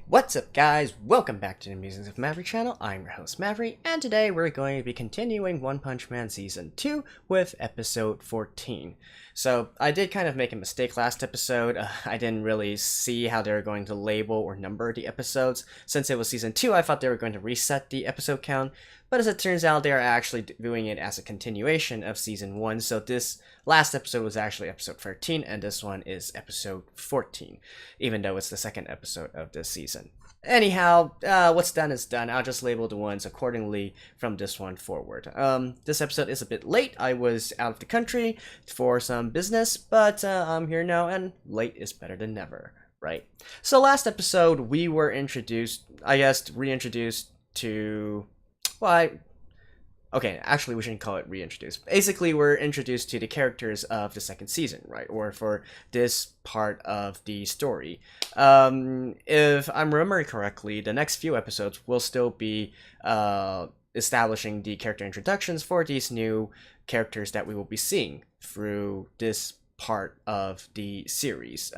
What's up guys, welcome back to the Musings of Maverick channel. I'm your host Maverick, and today we're going to be continuing One Punch Man Season 2 with episode 14. So I did kind of make a mistake last episode. I didn't really see how they were going to label or number the episodes. Since it was Season 2, I thought they were going to reset the episode count, but as it turns out they are actually doing it as a continuation of Season 1, so this last episode was actually episode 13, and this one is episode 14, even though it's the second episode of this season. Anyhow, what's done is done. I'll just label the ones accordingly from this one forward. This episode is a bit late. I was out of the country for some business, but I'm here now, and late is better than never, right? So last episode, we were introduced, I guess, reintroduced to... Well, okay, actually we shouldn't call it reintroduced. Basically, we're introduced to the characters of the second season, right? Or for this part of the story. If I'm remembering correctly, the next few episodes will still be establishing the character introductions for these new characters that we will be seeing through this part of the series.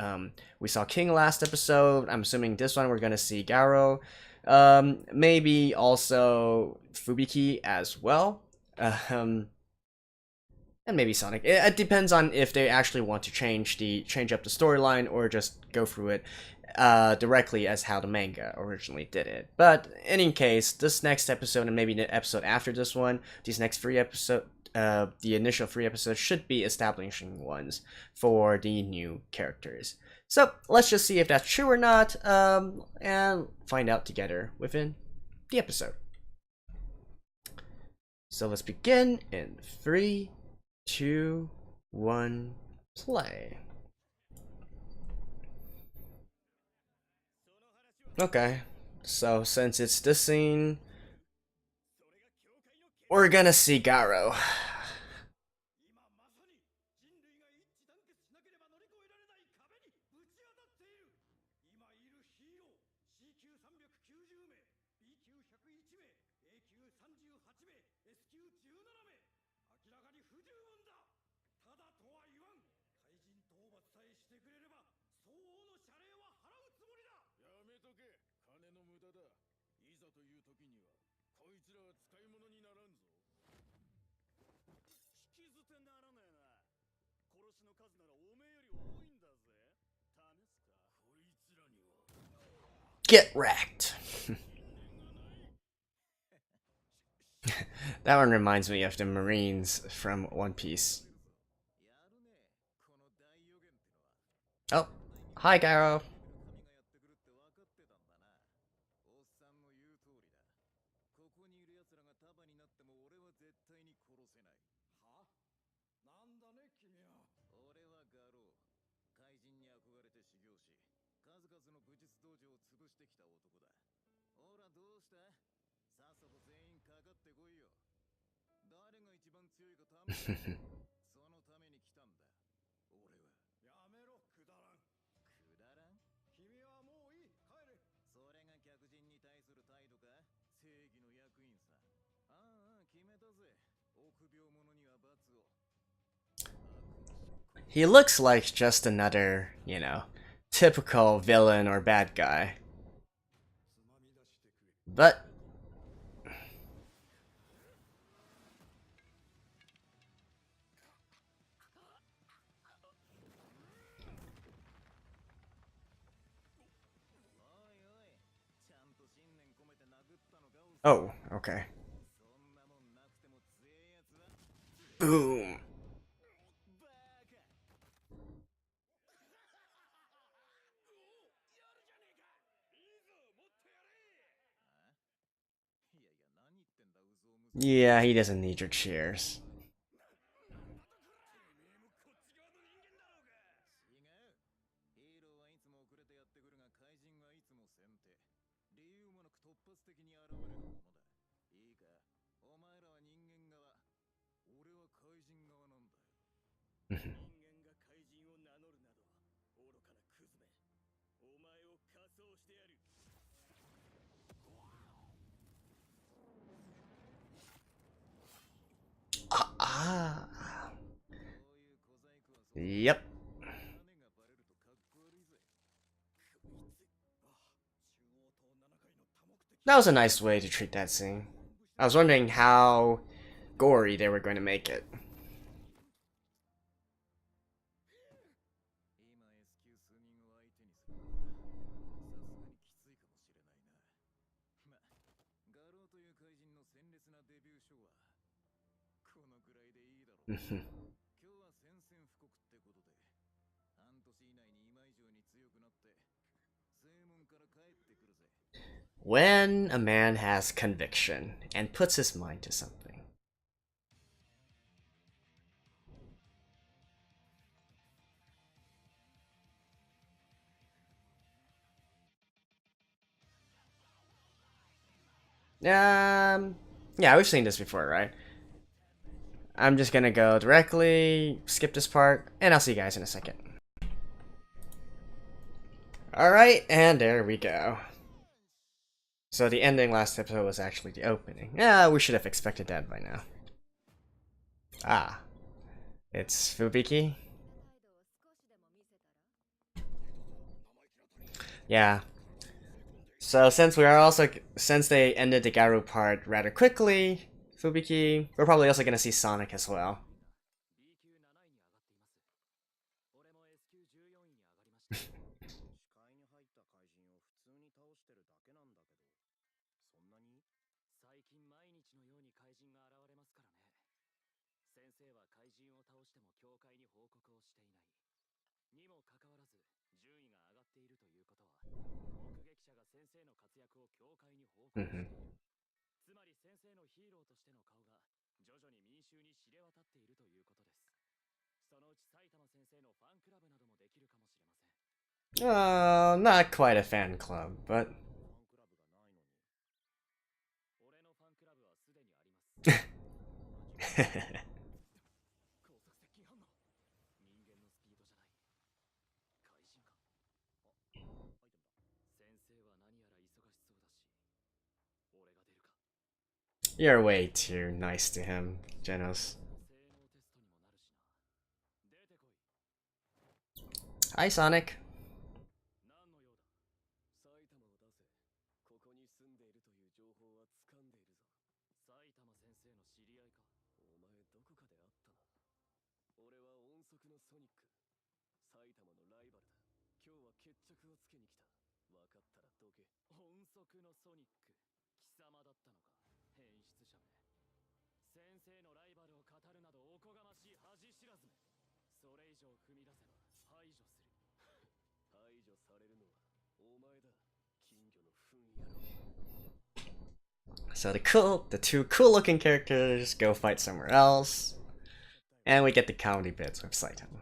We saw King last episode. I'm assuming this one we're going to see Garo. Maybe also Fubiki as well, and maybe Sonic. It depends on if they actually want to change up the storyline or just go through it directly as how the manga originally did it. But in any case, this next episode and maybe the episode after this one, these next three episodes, the initial 3 episodes should be establishing ones for the new characters. So let's just see if that's true or not, and find out together within the episode. So let's begin in 3, 2, 1, play. Okay, so since it's this scene, we're gonna see Garo. Get wrecked. That one reminds me of the Marines from One Piece. Oh, hi Garo. He looks like just another, typical villain or bad guy. But oh, okay. Boom. Yeah, he doesn't need your cheers. Ah. Yep. That was a nice way to treat that scene. I was wondering how gory they were going to make it. When a man has conviction and puts his mind to something. Yeah, we've seen this before, right? I'm just gonna go directly, skip this part, and I'll see you guys in a second. Alright, and there we go. So the ending last episode was actually the opening. Yeah, we should have expected that by now. Ah, it's Fubiki? Yeah. So since they ended the Garou part rather quickly, Fubiki, we're probably also gonna see Sonic as well. Mhm. Not quite a fan club, but you're way too nice to him, Genos. Hi, Sonic. So the two cool-looking characters go fight somewhere else, and we get the comedy bits with Saitama.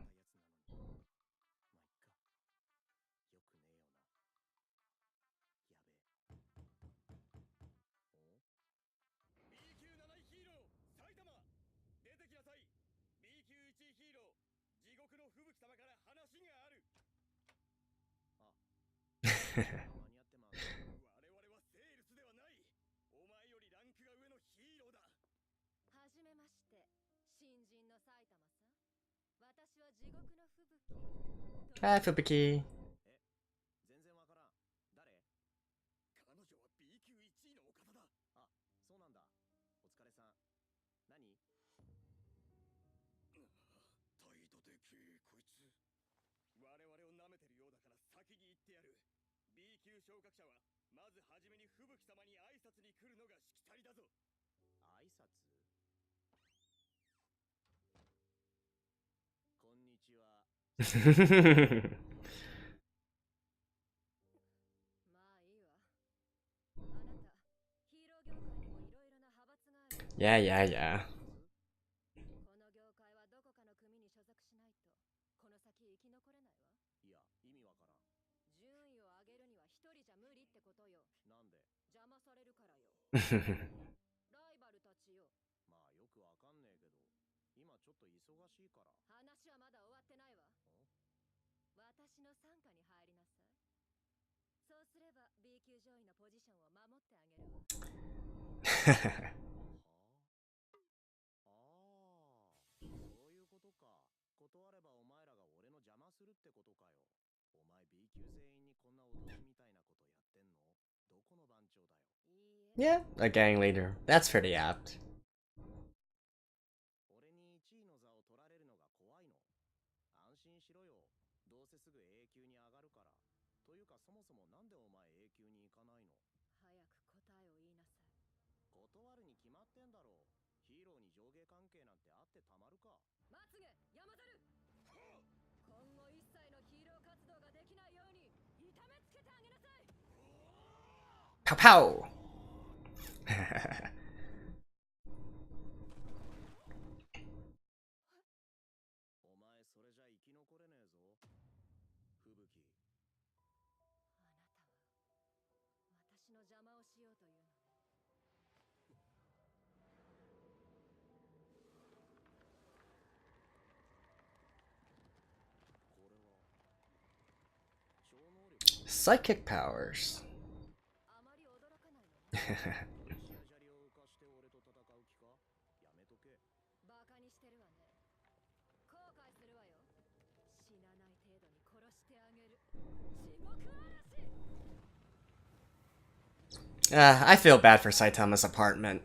Hi, Fubiki. Yeah. Yeah, a gang leader. That's pretty apt. Pow pow! Psychic powers. I feel bad for Saitama's apartment.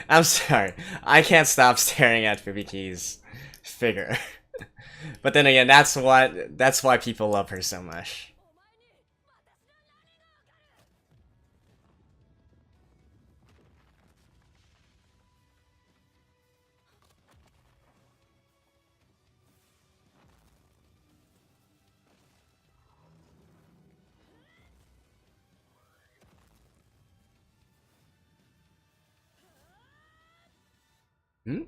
I'm sorry. I can't stop staring at Fubiki's figure. But then again, that's why people love her so much. Hmm?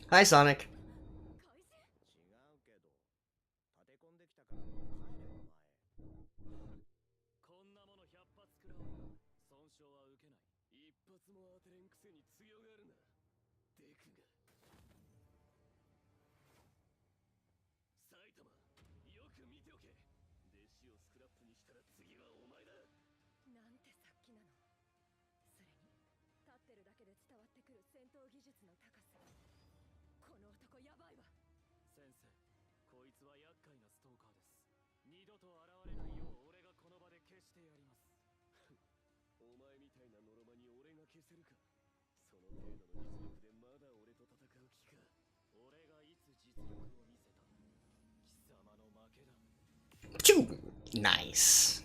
Hi, Sonic. Nice.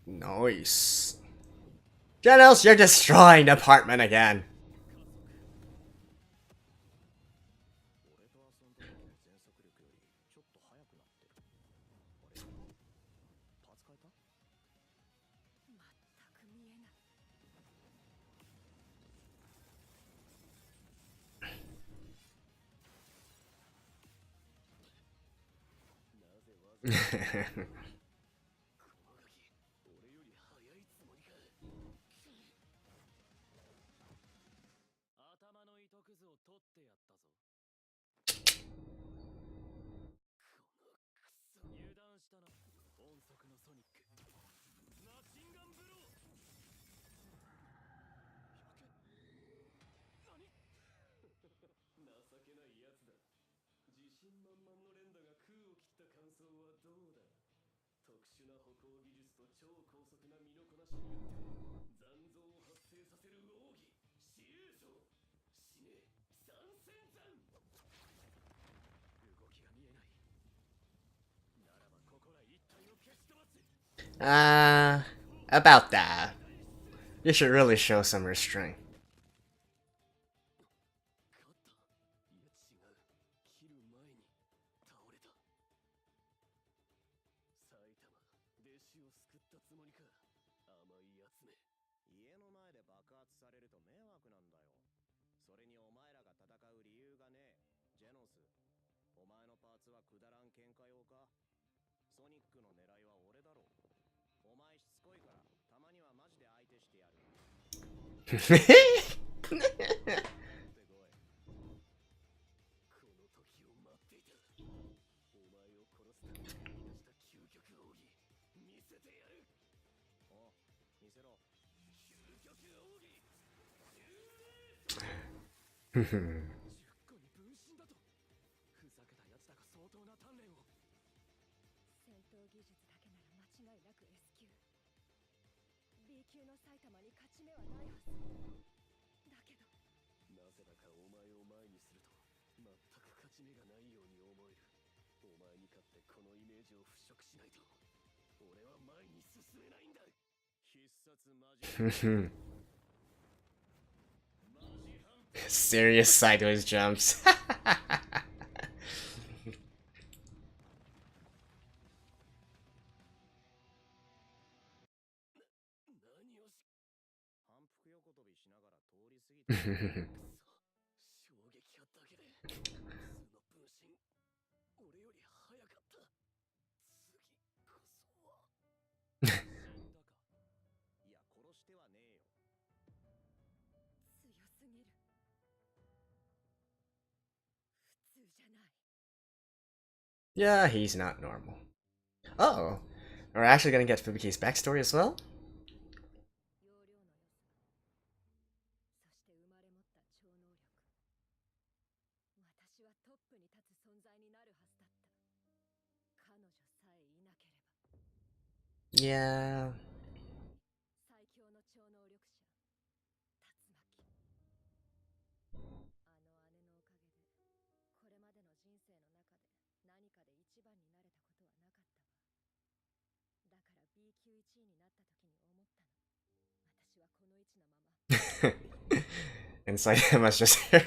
Nice. Genos, you're destroying the apartment again. About that. You should really show some restraint. B 級の埼玉に勝ち目はないはず。だけど、なぜだかお前を前にすると全く勝ち目がないように思える。お前に勝ってこのイメージを払拭しないと、俺は前に進めないんだ。必殺マジ。Serious sideways jumps. Yeah, he's not normal. Oh, we're actually gonna get Fubuki's backstory as well? Yeah. And Saitama's just here.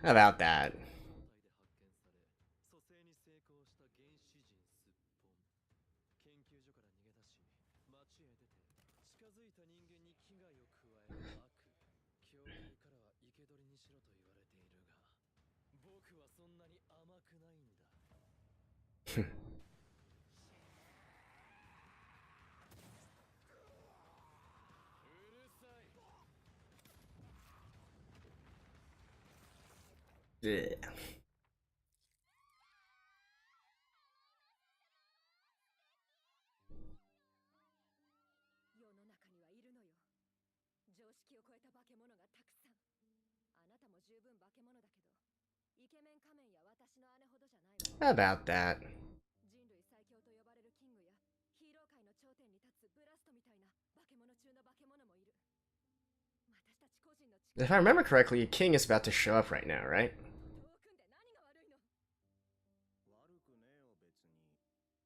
About that. Yeah. About that. If I remember correctly, King is about to show up right now, right? 手を組んで何が悪いの。悪くねえよ別に。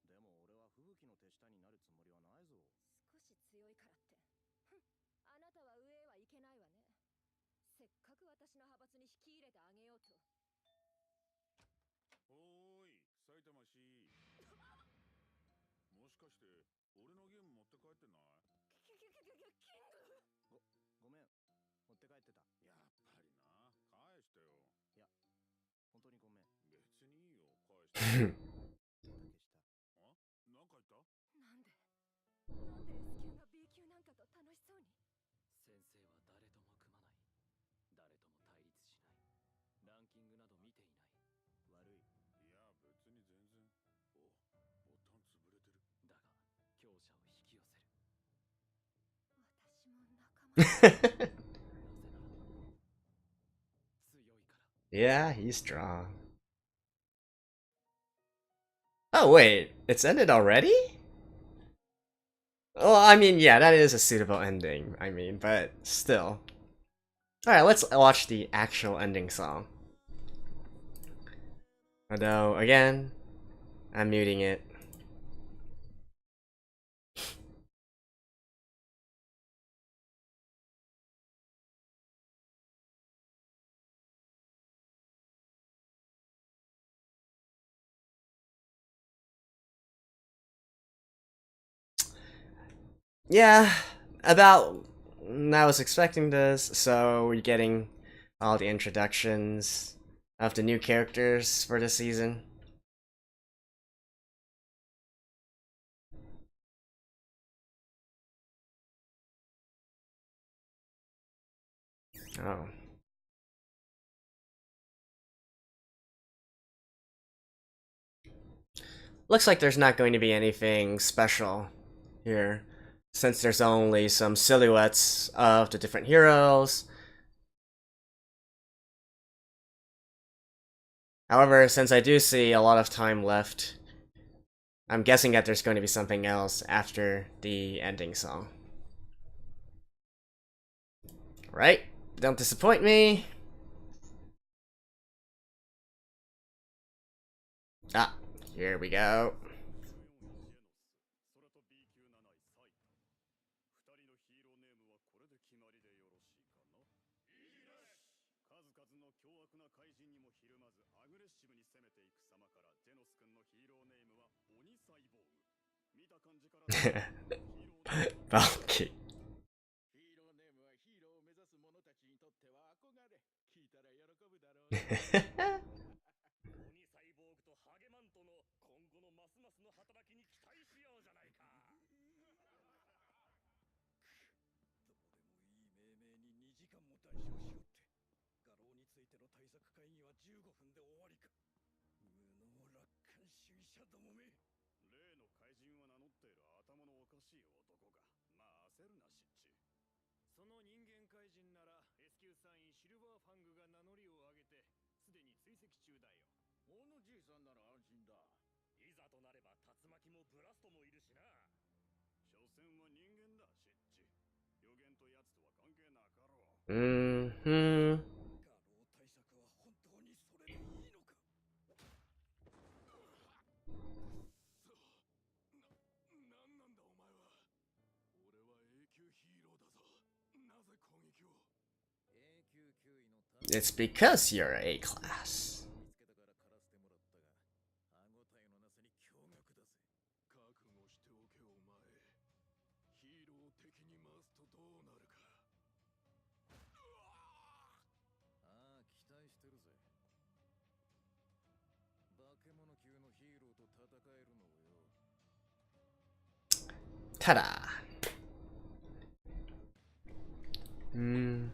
でも俺は吹雪の手下になるつもりはないぞ。少し強いからって。ふん、あなたは上へはいけないわね。せっかく私の派閥に引き入れてあげようと。おーい、埼玉市。もしかして俺のゲーム持って帰ってない？キング。ごめん、持って帰ってた。やっぱりな、返してよ。いや、本当にごめん。別にいいよ、返して。あ、なんか言った？なんで S 級が B 級なんかと楽しそうに。先生は誰とも組まない。誰とも対立しない。ランキングなど見ていない。悪い。いや、別に全然。お、ボタン潰れてる。だが、強者を引き寄せる。私も仲間。なぜなら、強いから。Yeah, he's strong. Oh wait, it's ended already? Well, I mean, yeah, that is a suitable ending, I mean, but still. Alright, let's watch the actual ending song. Although, again, I'm muting it. Yeah, about... I was expecting this, so we're getting all the introductions of the new characters for this season. Oh. Looks like there's not going to be anything special here, since there's only some silhouettes of the different heroes. However, since I do see a lot of time left, I'm guessing that there's going to be something else after the ending song. Right? Don't disappoint me. Ah, here we go. Fubuki. ヒーローネームはヒーローを目指す者たちにとっては憧れ。聞いたら喜ぶだろうね。鬼サイボーグとハゲマントの今後のますますの働きに期待しようじゃないか。どうでもいい命名に2時間も談笑しよって。画廊についての対策会議は15分で終わりか。無能楽観主義者どもめ。例の怪人は名乗っている頭のおかしい男が。まあ焦るなし。その人間怪人なら S 級3位シルバーファングが名乗りを上げてすでに追跡中だよ。大野じいさんなら安心だ。いざとなれば竜巻もブラストもいるしな。所詮は人間だシッチ。予言とやつとは関係なかろう。Mm-hmm. 画廊対策は本当にそれでいいのか。なんなんだお前は。俺は A 級ヒーローだぞ。なぜ攻撃を。A 級9位の It's because you're A class. 見つけたから狩らせてもらったが、歯ごたえのなさに驚愕だぜ。覚悟しておけお前。ヒーローを敵に回すとどうなるか。ああ、期待してるぜ。化け物級のヒーローと戦えるのをよ。Ta-da. Hmm.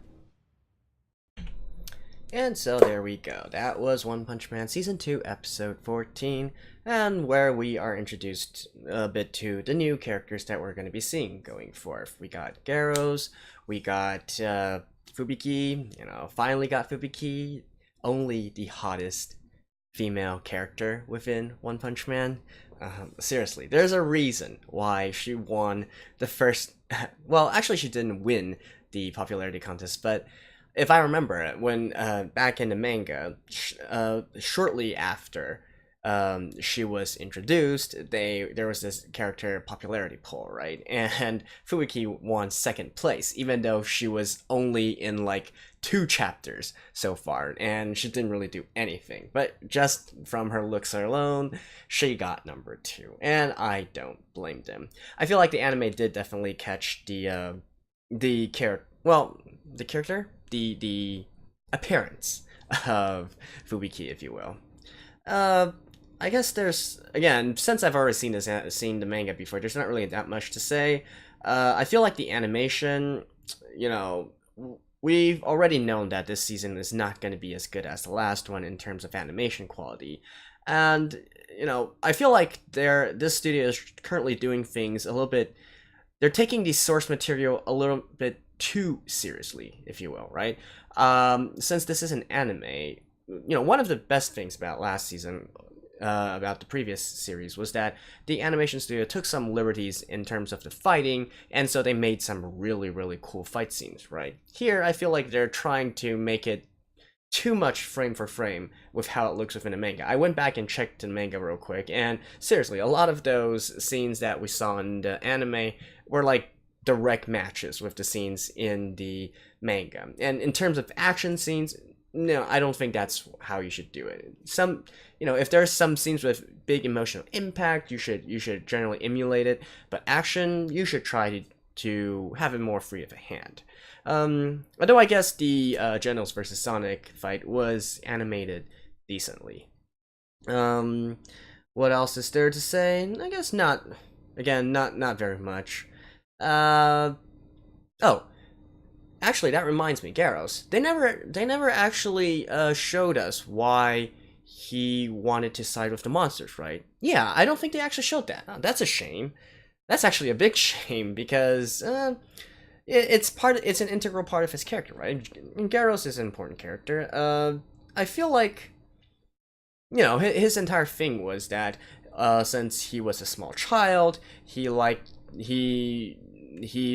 And so there we go. That was One Punch Man Season 2, Episode 14, and where we are introduced a bit to the new characters that we're going to be seeing going forth. We got Garos, we got Fubiki, finally got Fubiki, only the hottest female character within One Punch Man. Seriously, there's a reason why she won the first... Well, actually she didn't win the popularity contest, but if I remember it, when back in the manga, shortly after she was introduced, there was this character popularity poll, right? And Fubuki won second place, even though she was only in like 2 chapters so far, and she didn't really do anything. But just from her looks alone, she got number 2, and I don't blame them. I feel like the anime did definitely catch the character, the appearance of Fubiki, if you will. I guess there's, again, since I've already seen the manga before, there's not really that much to say. I feel like the animation, you know, we've already known that this season is not going to be as good as the last one in terms of animation quality. And, you know, I feel like this studio is currently doing things a little bit, they're taking the source material a little bit too seriously, if you will, right? Since this is an anime, you know, one of the best things about last season, about the previous series, was that the animation studio took some liberties in terms of the fighting, and so they made some really, really cool fight scenes, right? Here, I feel like they're trying to make it too much frame for frame with how it looks within a manga. I went back and checked the manga real quick, and seriously, a lot of those scenes that we saw in the anime were like direct matches with the scenes in the manga. And in terms of action scenes, no, I don't think that's how you should do it. Some, you know, if there's some scenes with big emotional impact, you should generally emulate it. But action, you should try to have it more free of a hand. Although I guess the Genos versus Sonic fight was animated decently. What else is there to say? I guess not. Again, not very much. Oh. Actually, that reminds me, Garos. They never actually showed us why he wanted to side with the monsters, right? Yeah, I don't think they actually showed that. Oh, that's a shame. That's actually a big shame, because it's an integral part of his character, right? And Garos is an important character. I feel like, you know, his entire thing was that since he was a small child, he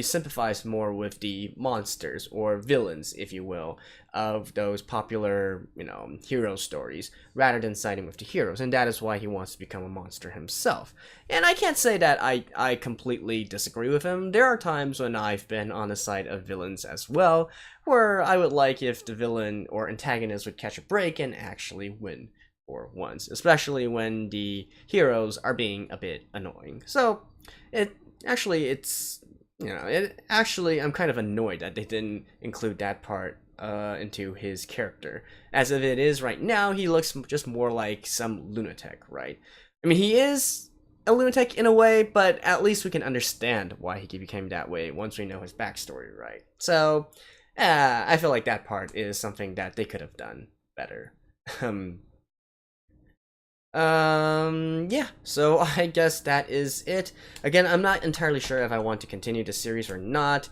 sympathized more with the monsters, or villains, if you will, of those popular, you know, hero stories, rather than siding with the heroes, and that is why he wants to become a monster himself. And I can't say that I completely disagree with him. There are times when I've been on the side of villains as well, where I would like if the villain or antagonist would catch a break and actually win for once, especially when the heroes are being a bit annoying. So, I'm kind of annoyed that they didn't include that part into his character. As of it is right now, he looks just more like some lunatic, right? I mean, he is a lunatic in a way, but at least we can understand why he became that way once we know his backstory, right? So, I feel like that part is something that they could have done better. Yeah, so I guess that is it. Again, I'm not entirely sure if I want to continue the series or not,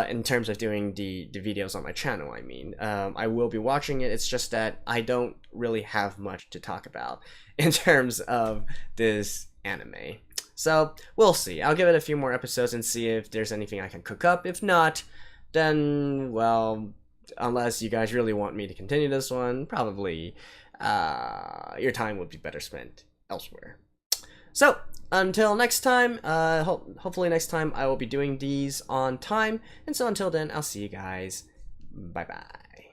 in terms of doing the videos on my channel, I mean. I will be watching it, it's just that I don't really have much to talk about in terms of this anime. So, we'll see. I'll give it a few more episodes and see if there's anything I can cook up. If not, then, well, unless you guys really want me to continue this one, probably your time would be better spent elsewhere. So, until next time, hopefully next time I will be doing these on time, and so until then, I'll see you guys. Bye-bye.